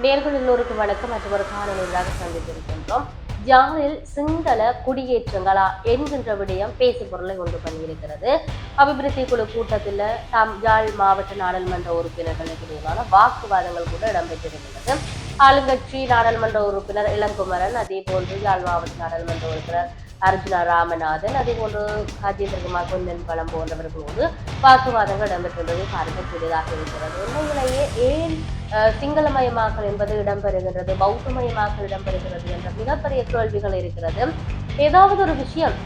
நேர்கள் எல்லோருக்கும் வணக்கம். மற்றும் ஒரு காணொலியாக சந்தித்திருக்கின்றோம். யாழில் சிங்கள குடியேற்றங்களா என்கின்ற விடயம் பேசு பொருளை உண்டு பண்ணியிருக்கிறது. அபிவிருத்தி குழு கூட்டத்தில் யாழ் மாவட்ட நாடாளுமன்ற உறுப்பினர்களுக்கு இடையிலான வாக்குவாதங்கள் கூட இடம்பெற்றிருக்கிறது. ஆளுங்கட்சி நாடாளுமன்ற உறுப்பினர் இளங்குமரன், அதே போன்று யாழ் மாவட்ட நாடாளுமன்ற உறுப்பினர் அர்ஜுனா ராமநாதன், அதே போன்று கஜேந்திரகுமார் பொன்னன் பலம் போன்றவர்களோடு வாக்குவாதங்கள் இடம்பெற்றுள்ளதை பார்க்கக்கூடியதாக இருக்கிறது. உண்மையிலேயே ஏன் சிங்களமயமாக்கல் என்பது இடம்பெறுகின்றது, பௌத்தமயமாக்கல் இடம்பெறுகிறது என்ற மிகப்பெரிய கேள்விகள் இருக்கிறது. ஏதாவது ஒரு விஷயம்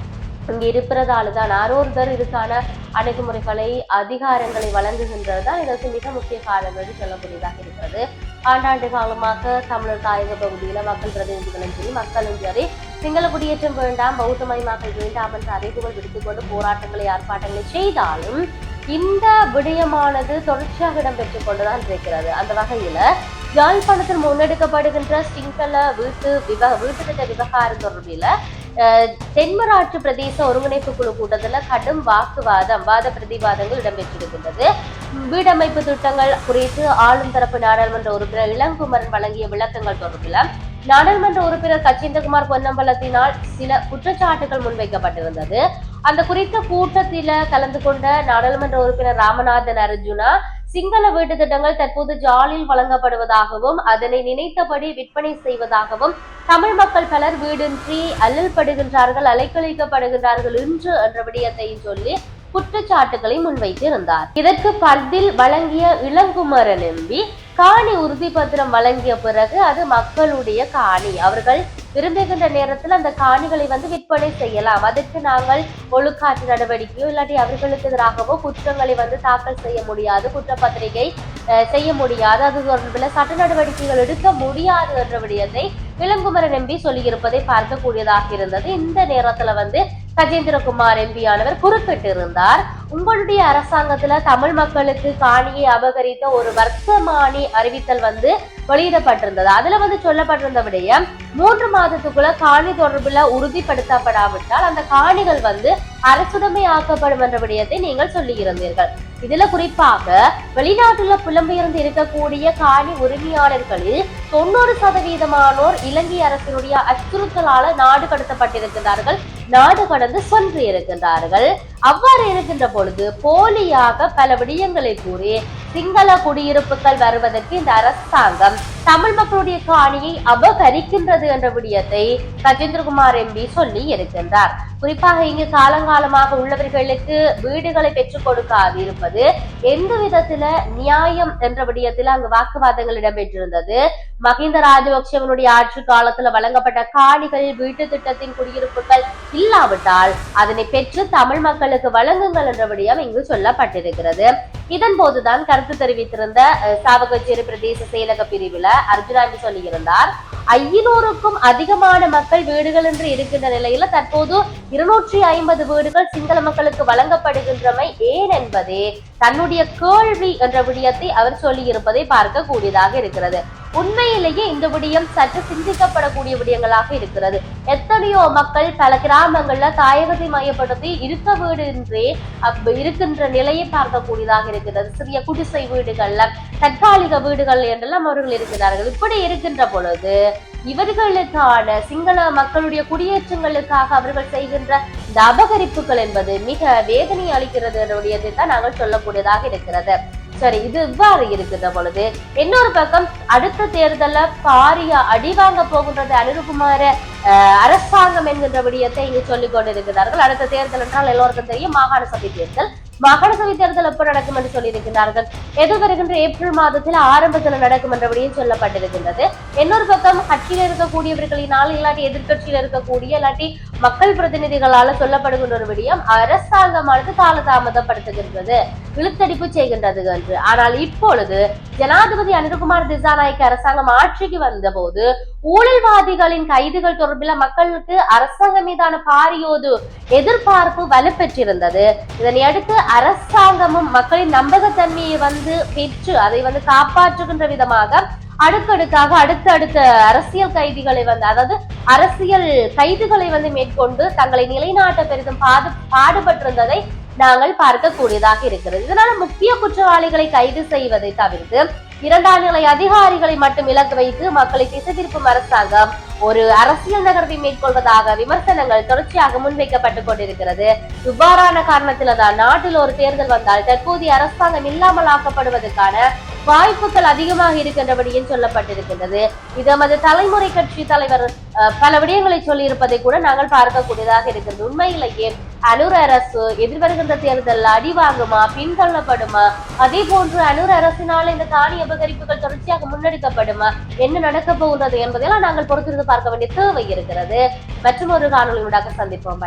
இங்கு இருப்பதால தான் ஆரோருதர் இதுக்கான அணுகுமுறைகளை அதிகாரங்களை வழங்குகின்றது தான் இதற்கு மிக முக்கிய காரணங்கள் சொல்லக்கூடியதாக இருக்கிறது. ஆண்டாண்டு காலமாக தமிழர் தாயக பகுதியில மக்கள் பிரதிநிதிகளும் சரி மக்களும் சரி சிங்கள குடியேற்றம் வேண்டாம், பௌத்தமயமாக்கல் வேண்டாம் என்ற அறிவுகள் விடுத்துக்கொண்டு போராட்டங்களை ஆர்ப்பாட்டங்களை செய்தாலும் இந்த விடயமானது தொடர்ச்சியாக இடம்பெற்றுக் கொண்டுதான் இருக்கிறது. அந்த வகையில யாழ்ப்பாணத்தில் முன்னெடுக்கப்படுகின்ற சிங்கள வீட்டு திட்ட விவகாரம் தொடர்பில் தென்மராட்சி பிரதேச ஒருங்கிணைப்பு குழு கூட்டத்தில் கடும் வாத பிரதிவாதங்கள் இடம்பெற்றிருக்கின்றது. வீடமைப்பு திட்டங்கள் குறித்து ஆளும் தரப்பு நாடாளுமன்ற உறுப்பினர் இளங்குமரன் வழங்கிய விளக்கங்கள் தொடர்பில் நாடாளுமன்ற உறுப்பினர் கஜேந்திரகுமார் பொன்னம்பலத்தினால் சில குற்றச்சாட்டுகள் முன்வைக்கப்பட்டிருந்தது. அந்த குறித்த கூட்டத்தில கலந்து கொண்ட நாடாளுமன்ற உறுப்பினர் ராமநாதன் அர்ஜுனா சிங்கள வீட்டு திட்டங்கள் தற்போது ஜாலில் வழங்கப்படுவதாகவும் அதனை நினைத்தபடி விற்பனை செய்வதாகவும் தமிழ் மக்கள் பலர் வீடின்றி அல்லல்படுகின்றார்கள், அலைக்கழிக்கப்படுகின்றார்கள் என்ற விடயத்தையும் சொல்லி குற்றச்சாட்டுகளை முன்வைத்திருந்தார். இதற்கு பதில் வழங்கிய இளங்குமரன் எம்பி காணி உறுதி பத்திரம் வழங்கிய பிறகு அது மக்களுடைய காணி, அவர்கள் விரும்புகின்ற நேரத்தில் அந்த காணிகளை விற்பனை செய்யலாம், அதற்கு நாங்கள் ஒழுக்காற்று நடவடிக்கையோ இல்லாட்டி அவர்களுக்கு எதிராகவோ குற்றங்களை தாக்கல் செய்ய முடியாது, குற்றப்பத்திரிகை செய்ய முடியாது, அது தொடர்பில் சட்ட நடவடிக்கைகள் எடுக்க முடியாது என்ற விடயத்தை இளங்குமரன் எம்பி சொல்லியிருப்பதை பார்க்கக்கூடியதாக இருந்தது. இந்த நேரத்துல கஜேந்திரகுமார் எம்பியானவர் குறிப்பிட்டிருந்தார், உங்களுடைய அரசாங்கத்துல தமிழ் மக்களுக்கு காணியை அபகரித்த ஒரு வர்த்தமானி அறிவித்தல் வெளியிடப்பட்டிருந்தது. அதுல சொல்லப்பட்டிருந்த விடயம் 3 மாதத்துக்குள்ள காணி தொடர்புல உறுதிப்படுத்தப்படாவிட்டால் அந்த காணிகள் அரசுடைமை ஆக்கப்படும் என்ற விடயத்தை நீங்கள் சொல்லி இருந்தீர்கள். இதுல குறிப்பாக வெளிநாட்டுல புலம்பெயர்ந்து இருக்கக்கூடிய காணி உரிமையாளர்களில் 90% இலங்கை அரசினுடைய அச்சுறுத்தலால நாடு கடத்தப்பட்டிருக்கிறார்கள், நாடு கடந்து சென்று இருக்கின்றார்கள். அவ்வாறு இருக்கின்ற பொழுது போலியாக பல விடயங்களை கூறி சிங்கள குடியிருப்புகள் வருவதற்கு இந்த அரசாங்கம் தமிழ் மக்களுடைய காணியை அபகரிக்கின்றது என்ற விடயத்தை கஜேந்திரகுமார் எம்பி சொல்லி இருக்கின்றார். குறிப்பாக இங்கு காலங்காலமாக உள்ளவர்களுக்கு வீடுகளை பெற்றுக் கொடுக்காது இருப்பது எந்த விதத்துல நியாயம் என்ற விடயத்தில் அங்கு வாக்குவாதங்கள் இடம்பெற்றிருந்தது. மஹிந்த ராஜபக்சவனுடைய ஆட்சி காலத்துல வழங்கப்பட்ட காணிகள் வீட்டு திட்டத்தின் குடியிருப்புகள் இல்லாவிட்டால் அதனை பெற்று தமிழ் மக்களுக்கு வழங்குங்கள் என்ற விடயம் இங்கு சொல்லப்பட்டிருக்கிறது. இதன் போதுதான் கருத்து தெரிவித்திருந்த சாவகச்சேரி பிரதேச செயலக பிரிவுல அர்ஜுனா சொல்லியிருந்தார், 500க்கும் அதிகமான மக்கள் வீடுகள் என்று இருக்கின்ற நிலையில தற்போது 250 வீடுகள் சிங்கள மக்களுக்கு வழங்கப்படுகின்றமை ஏன் என்பதே தன்னுடைய கேள்வி என்ற விடயத்தை அவர் சொல்லி இருப்பதை பார்க்க கூடியதாக இருக்கிறது. உண்மையிலேயே இந்த விடயம் சற்று சிந்திக்கப்படக்கூடிய விடயங்களாக இருக்கிறது. எத்தனையோ மக்கள் பல கிராமங்கள்ல தாயகத்தை மையப்படுத்தி இருக்க வீடு என்றே இருக்கின்ற நிலையை பார்க்கக்கூடியதாக இருக்கிறது. சிறிய குடிசை வீடுகள்ல தற்காலிக வீடுகள் என்றெல்லாம் அவர்கள் இருக்கிறார்கள். இப்படி இருக்கின்ற பொழுது இவர்களுக்கான சிங்கள மக்களுடைய குடியேற்றங்களுக்காக அவர்கள் செய்கின்ற இந்த அபகரிப்புகள் என்பது மிக வேதனை அளிக்கிறது என்ற விடயத்தை தான் நாங்கள் சொல்லக்கூடியதாக இருக்கிறது. சரி, இது இவ்வாறு இருக்கின்ற பொழுது இன்னொரு பக்கம் அடுத்த தேர்தல பாரிய அடிவாங்க போகின்றது அனுருகுமார அரசாங்கம் என்கின்ற விடயத்தை இங்கு சொல்லிக் கொண்டிருக்கிறார்கள். அடுத்த தேர்தல் என்றால் எல்லோருக்கும் தெரியும், மாகாண சபை தேர்தல். மாகாண சபை தேர்தல் எப்ப நடக்கும் என்று சொல்லியிருக்கிறார்கள், எதிர்வருகின்ற ஏப்ரல் மாதத்தில் ஆரம்பத்தில் நடக்கும் என்ற விடயம் சொல்லப்பட்டிருக்கின்றது. இன்னொரு பக்கம் கட்சியில் இருக்கக்கூடியவர்களினால் இல்லாட்டி எதிர்கட்சியில் இருக்கக்கூடிய இல்லாட்டி மக்கள் பிரதிநிதிகளால சொல்லப்படுகின்ற ஒரு விடயம் அரசாங்கமானது காலதாமதப்படுத்துகின்றது, இழுத்தடிப்பு செய்கின்றது என்று. ஆனால் இப்பொழுது ஜனாதிபதி அனுருகுமார் திசாநாயக்க அரசாங்கம் ஆட்சிக்கு வந்த போது ஊழல்வாதிகளின் கைதுகள் தொடர்பில் மக்களுக்கு அரசாங்கம் மீதான பாரியோது எதிர்பார்ப்பு வலுப்பெற்றிருந்தது. இதனை அடுத்து அரசாங்கமும் மக்களின் நம்பகத்தன்மையை பெற்று அதை காப்பாற்றுகின்ற விதமாக அடுக்கடுக்காக அடுத்த அரசியல் கைதிகளை அதாவது அரசியல் கைதுகளை மேற்கொண்டு தங்களை நிலைநாட்ட பெரிதும் பாடுபட்டிருந்ததை நாங்கள் பார்க்கக்கூடியதாக இருக்கிறது. இதனால முக்கிய குற்றவாளிகளை கைது செய்வதை தவிர்த்து இரண்டாம் நிலை அதிகாரிகளை மட்டும் இலக்கு வைத்து மக்களை திசை திருப்பும் அரசாங்கம் ஒரு அரசியல் நகர்வை மேற்கொள்வதாக விமர்சனங்கள் தொடர்ச்சியாக முன்வைக்கப்பட்டுக் கொண்டிருக்கிறது. இவ்வாறான காரணத்தில்தான் நாட்டில் ஒரு தேர்தல் வந்தால் தற்போதைய அரசாங்கம் இல்லாமல் ஆக்கப்படுவதற்கான வாய்ப்புகள் அதிகமாக இருக்கின்றபடியும் சொல்லப்பட்டிருக்கின்றது. இது நமது தலைமுறை கட்சி தலைவர் பல விடயங்களை சொல்லி இருப்பதை கூட நாங்கள் பார்க்கக்கூடியதாக இருக்கிறது. உண்மையிலேயே அனுர அரசு எதிர்வருகின்ற தேர்தலில் அடி வாங்குமா, பின்தள்ளப்படுமா, அதே போன்று அனுர அரசினால் இந்த காணி அபகரிப்புகள் தொடர்ச்சியாக முன்னெடுக்கப்படுமா, என்ன நடக்க போகின்றது என்பதெல்லாம் நாங்கள் பொறுத்திருந்து பார்க்க வேண்டிய தேவை இருக்கிறது. மற்றும் ஒரு காணொலி ஊடாக சந்திப்போம்.